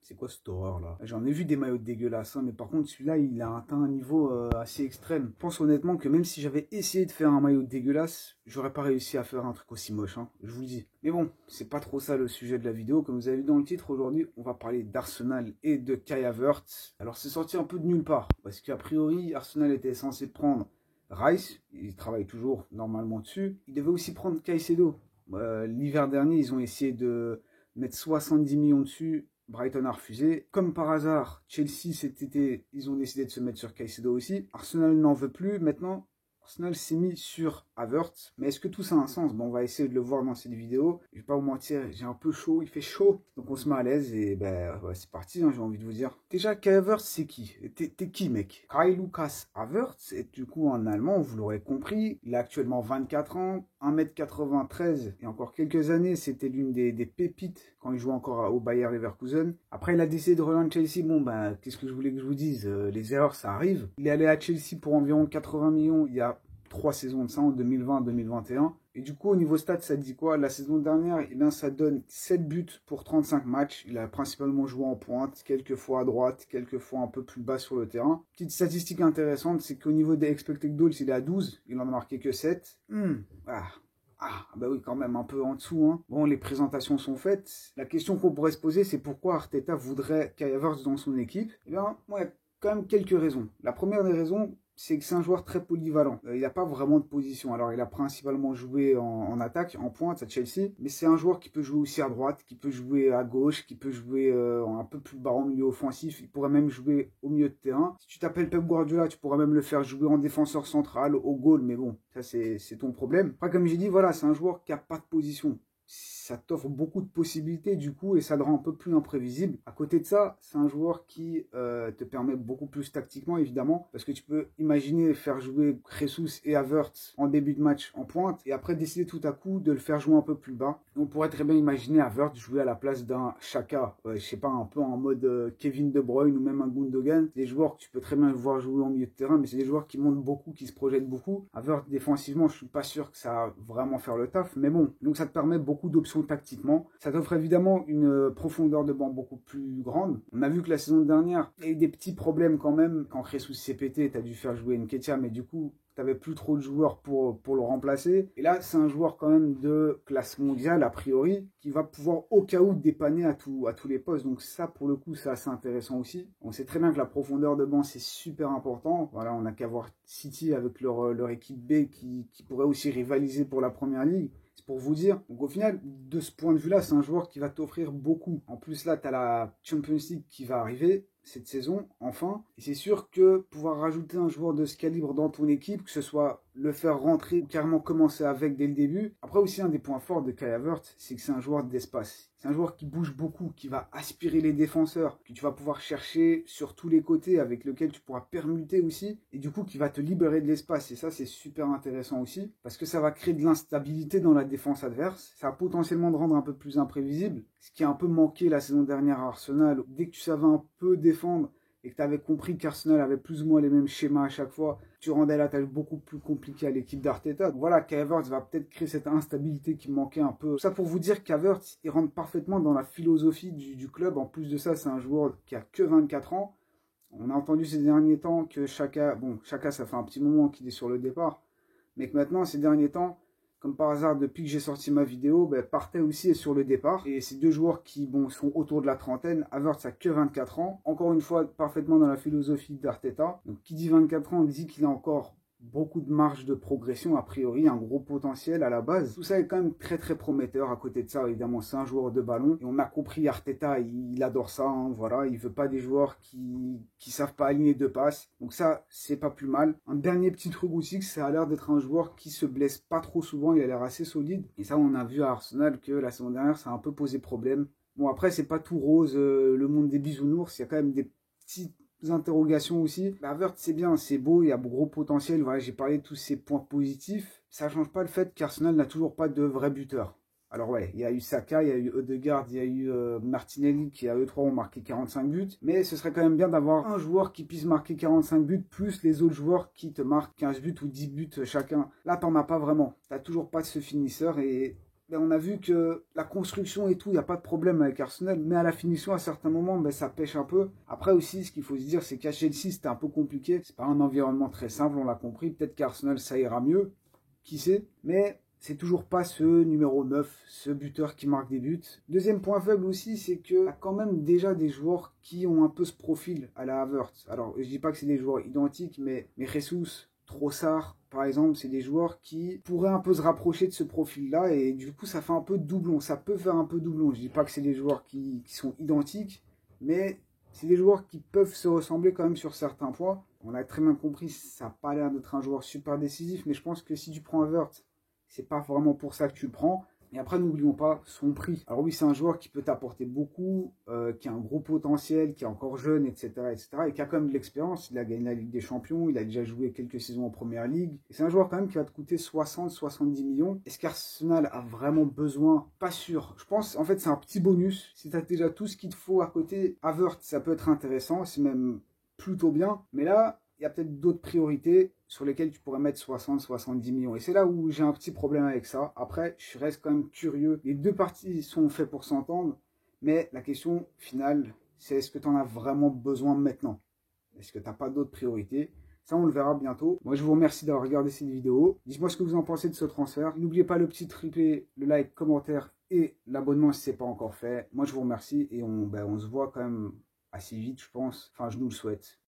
C'est quoi cette horreur là? J'en ai vu des maillots dégueulasses, hein, mais par contre celui-là il a atteint un niveau assez extrême. Je pense honnêtement que même si j'avais essayé de faire un maillot dégueulasse, j'aurais pas réussi à faire un truc aussi moche, hein, je vous le dis. Mais bon, c'est pas trop ça le sujet de la vidéo. Comme vous avez vu dans le titre, aujourd'hui on va parler d'Arsenal et de Kai Havertz. Alors c'est sorti un peu de nulle part, parce qu'a priori Arsenal était censé prendre Rice, il travaille toujours normalement dessus. Il devait aussi prendre Caicedo. L'hiver dernier ils ont essayé de mettre 70 millions dessus. Brighton a refusé. Comme par hasard, Chelsea cet été, ils ont décidé de se mettre sur Caicedo aussi. Arsenal n'en veut plus. Maintenant, Arsenal s'est mis sur Havertz. Mais est-ce que tout ça a un sens? Bon, on va essayer de le voir dans cette vidéo. Je vais pas vous mentir, j'ai un peu chaud, il fait chaud. Donc on se met à l'aise et ben ouais, c'est parti, hein, j'ai envie de vous dire. Déjà, Kai Havertz, c'est qui? T'es qui, mec? Kai Lukas Havertz, et du coup en allemand, vous l'aurez compris, il a actuellement 24 ans, 1m93, et encore quelques années, c'était l'une des pépites quand il jouait encore au Bayer Leverkusen. Après, il a décidé de rejoindre Chelsea. Bon, ben, qu'est-ce que je voulais que je vous dise? Les erreurs, ça arrive. Il est allé à Chelsea pour environ 80 millions il y a 3 saisons de ça, en 2020-2021. Et du coup, au niveau stats, ça dit quoi? La saison dernière, eh bien, ça donne 7 buts pour 35 matchs. Il a principalement joué en pointe, quelques fois à droite, quelques fois un peu plus bas sur le terrain. Petite statistique intéressante, c'est qu'au niveau des expected goals, il est à 12. Il en a marqué que 7. Bah oui, quand même, un peu en dessous, hein. Bon, les présentations sont faites. La question qu'on pourrait se poser, c'est pourquoi Arteta voudrait Kai Havertz dans son équipe? Eh bien, ouais, quand même quelques raisons. La première des raisons, c'est que c'est un joueur très polyvalent. Il n'a pas vraiment de position. Alors, il a principalement joué en attaque, en pointe à Chelsea, mais c'est un joueur qui peut jouer aussi à droite, qui peut jouer à gauche, qui peut jouer un peu plus bas en milieu offensif. Il pourrait même jouer au milieu de terrain. Si tu t'appelles Pep Guardiola, tu pourrais même le faire jouer en défenseur central, au goal, mais bon, ça c'est ton problème. Après, comme j'ai dit, voilà, c'est un joueur qui n'a pas de position. Ça t'offre beaucoup de possibilités du coup et ça te rend un peu plus imprévisible. À côté de ça, c'est un joueur qui te permet beaucoup plus tactiquement évidemment, parce que tu peux imaginer faire jouer Jesus et Havertz en début de match en pointe et après décider tout à coup de le faire jouer un peu plus bas. On pourrait très bien imaginer Havertz jouer à la place d'un Xhaka, je sais pas, un peu en mode Kevin De Bruyne ou même un Gundogan. C'est des joueurs que tu peux très bien voir jouer en milieu de terrain, mais c'est des joueurs qui montent beaucoup, qui se projettent beaucoup. Havertz défensivement, je suis pas sûr que ça va vraiment faire le taf, mais bon, donc ça te permet beaucoup d'options tactiquement. Ça t'offre évidemment une profondeur de banc beaucoup plus grande. On a vu que la saison dernière, il y a eu des petits problèmes quand même. Quand Jesus s'est pété, tu as dû faire jouer Nketiah, mais du coup, t'avais plus trop de joueurs pour le remplacer. Et là, c'est un joueur quand même de classe mondiale, a priori, qui va pouvoir au cas où dépanner à tous les postes. Donc ça, pour le coup, c'est assez intéressant aussi. On sait très bien que la profondeur de banc, c'est super important. Voilà, on n'a qu'à voir City avec leur équipe B qui pourrait aussi rivaliser pour la première ligue. C'est pour vous dire. Donc au final, de ce point de vue-là, c'est un joueur qui va t'offrir beaucoup. En plus, là, tu as la Champions League qui va arriver cette saison, enfin. Et c'est sûr que pouvoir rajouter un joueur de ce calibre dans ton équipe, que ce soit le faire rentrer ou carrément commencer avec dès le début. Après aussi, un des points forts de Kai Havertz, c'est que c'est un joueur d'espace. C'est un joueur qui bouge beaucoup, qui va aspirer les défenseurs, que tu vas pouvoir chercher sur tous les côtés, avec lequel tu pourras permuter aussi, et du coup qui va te libérer de l'espace. Et ça, c'est super intéressant aussi, parce que ça va créer de l'instabilité dans la défense adverse. Ça va potentiellement te rendre un peu plus imprévisible, ce qui a un peu manqué la saison dernière à Arsenal. Dès que tu savais un peu défendre, et que tu avais compris qu'Arsenal avait plus ou moins les mêmes schémas à chaque fois, tu rendais la tâche beaucoup plus compliquée à l'équipe d'Arteta. Voilà, Kai Havertz va peut-être créer cette instabilité qui manquait un peu. Ça pour vous dire qu'Havertz, il rentre parfaitement dans la philosophie du club. En plus de ça, c'est un joueur qui a que 24 ans. On a entendu ces derniers temps que Xhaka, ça fait un petit moment qu'il est sur le départ, mais que maintenant, ces derniers temps, comme par hasard, depuis que j'ai sorti ma vidéo, Partey aussi est sur le départ. Et ces deux joueurs qui sont autour de la trentaine. Havertz a que 24 ans. Encore une fois, parfaitement dans la philosophie d'Arteta. Donc qui dit 24 ans dit qu'il a encore beaucoup de marge de progression, a priori, un gros potentiel à la base. Tout ça est quand même très très prometteur. À côté de ça, évidemment, c'est un joueur de ballon. Et on a compris, Arteta, il adore ça, hein, voilà. Il veut pas des joueurs qui savent pas aligner deux passes. Donc ça, c'est pas plus mal. Un dernier petit truc aussi, que ça a l'air d'être un joueur qui se blesse pas trop souvent. Il a l'air assez solide. Et ça, on a vu à Arsenal que la saison dernière, ça a un peu posé problème. Bon, après, c'est pas tout rose, le monde des bisounours. Il y a quand même des petites interrogations aussi. Havertz, c'est bien, c'est beau, il y a gros potentiel. Voilà, j'ai parlé de tous ces points positifs. Ça change pas le fait qu'Arsenal n'a toujours pas de vrai buteur. Alors ouais, il y a eu Saka, il y a eu Odegaard, il y a eu Martinelli qui à eux trois ont marqué 45 buts. Mais ce serait quand même bien d'avoir un joueur qui puisse marquer 45 buts plus les autres joueurs qui te marquent 15 buts ou 10 buts chacun. Là, t'en as pas vraiment. T'as toujours pas ce finisseur et ben, on a vu que la construction et tout, il n'y a pas de problème avec Arsenal, mais à la finition, à certains moments, ben, ça pêche un peu. Après aussi, ce qu'il faut se dire, c'est qu'à Chelsea, c'était un peu compliqué. C'est pas un environnement très simple, on l'a compris. Peut-être qu'Arsenal, ça ira mieux, qui sait. Mais c'est toujours pas ce numéro 9, ce buteur qui marque des buts. Deuxième point faible aussi, c'est qu'il y a quand même déjà des joueurs qui ont un peu ce profil à la Havertz. Alors, je dis pas que c'est des joueurs identiques, mais Jesus, Trossard, par exemple, c'est des joueurs qui pourraient un peu se rapprocher de ce profil-là et du coup, ça fait un peu doublon. Ça peut faire un peu doublon. Je dis pas que c'est des joueurs qui sont identiques, mais c'est des joueurs qui peuvent se ressembler quand même sur certains points. On a très bien compris, ça n'a pas l'air d'être un joueur super décisif, mais je pense que si tu prends Havertz, c'est pas vraiment pour ça que tu le prends. Et après, n'oublions pas son prix. Alors oui, c'est un joueur qui peut t'apporter beaucoup, qui a un gros potentiel, qui est encore jeune, etc., etc., et qui a quand même de l'expérience. Il a gagné la Ligue des Champions, il a déjà joué quelques saisons en Première Ligue. Et c'est un joueur quand même qui va te coûter 60-70 millions. Est-ce qu'Arsenal a vraiment besoin? Pas sûr. Je pense, en fait, c'est un petit bonus. Si tu as déjà tout ce qu'il te faut à côté, Havertz, ça peut être intéressant. C'est même plutôt bien. Mais là, il y a peut-être d'autres priorités sur lesquelles tu pourrais mettre 60-70 millions. Et c'est là où j'ai un petit problème avec ça. Après, je reste quand même curieux. Les deux parties sont faites pour s'entendre. Mais la question finale, c'est est-ce que tu en as vraiment besoin maintenant? Est-ce que tu n'as pas d'autres priorités? Ça, on le verra bientôt. Moi, je vous remercie d'avoir regardé cette vidéo. Dites-moi ce que vous en pensez de ce transfert. N'oubliez pas le petit triplé, le like, commentaire et l'abonnement si ce n'est pas encore fait. Moi, je vous remercie et on se voit quand même assez vite, je pense. Enfin, je nous le souhaite.